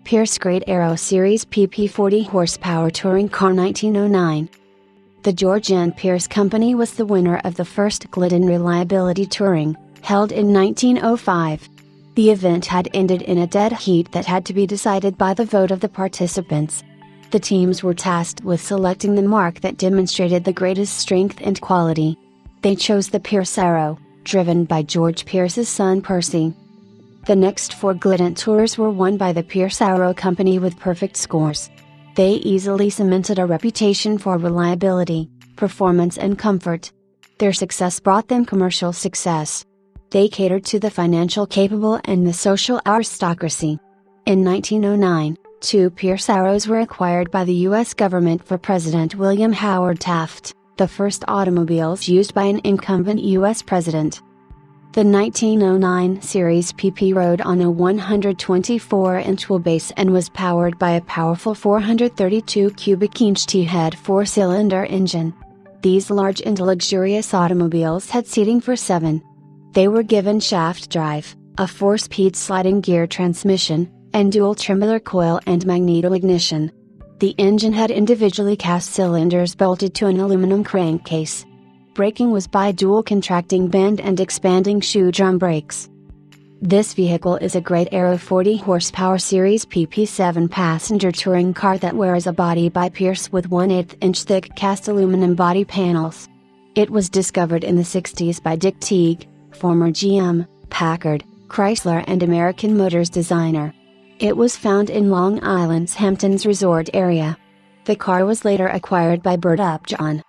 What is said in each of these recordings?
Pierce Great Aero Series PP 40 horsepower touring car 1909. The George N. Pierce Company was the winner of the first Glidden Reliability Touring, held in 1905. The event had ended in a dead heat that had to be decided by the vote of the participants. The teams were tasked with selecting the mark that demonstrated the greatest strength and quality. They chose the Pierce Aero, driven by George Pierce's son Percy. The next 4 Glidden Tours were won by the Pierce Aero Company with perfect scores. They easily cemented a reputation for reliability, performance and comfort. Their success brought them commercial success. They catered to the financial capable and the social aristocracy. In 1909, 2 Pierce Aeros were acquired by the U.S. government for President William Howard Taft, the first automobiles used by an incumbent U.S. president. The 1909 Series PP rode on a 124-inch wheelbase and was powered by a powerful 432 cubic inch T-head 4-cylinder engine. These large and luxurious automobiles had seating for 7. They were given shaft drive, a 4-speed sliding gear transmission, and dual tremolo coil and magneto ignition. The engine had individually cast cylinders bolted to an aluminum crankcase. Braking was by dual contracting band and expanding shoe drum brakes. This vehicle is a Great Aero 40 horsepower Series PP 7-passenger touring car that wears a body by Pierce with 1/8-inch thick cast aluminum body panels. It was discovered in the 60s by Dick Teague, former GM, Packard, Chrysler and American Motors designer. It was found in Long Island's Hamptons Resort area. The car was later acquired by Burt Upjohn.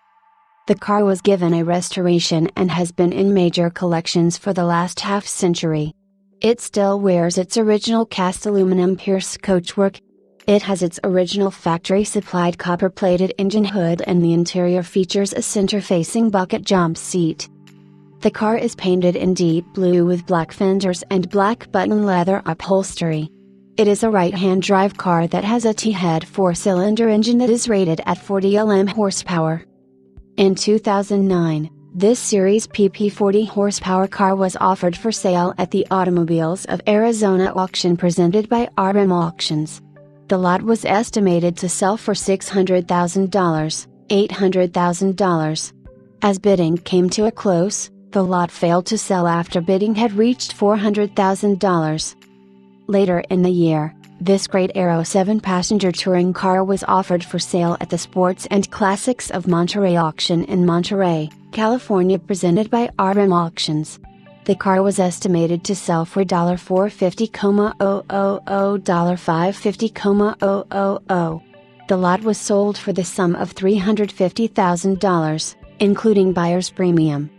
The car was given a restoration and has been in major collections for the last half-century. It still wears its original cast aluminum Pierce coachwork. It has its original factory-supplied copper-plated engine hood and the interior features a center-facing bucket jump seat. The car is painted in deep blue with black fenders and black button leather upholstery. It is a right-hand drive car that has a T-head 4-cylinder engine that is rated at 40 Lm horsepower. In 2009, this Series PP 40 horsepower car was offered for sale at the Automobiles of Arizona auction presented by RM Auctions. The lot was estimated to sell for $600,000, $800,000. As bidding came to a close, the lot failed to sell after bidding had reached $400,000. Later in the year, this Great Aero 7-passenger touring car was offered for sale at the Sports and Classics of Monterey auction in Monterey, California presented by RM Auctions. The car was estimated to sell for $450,000, $550,000. The lot was sold for the sum of $350,000, including buyer's premium.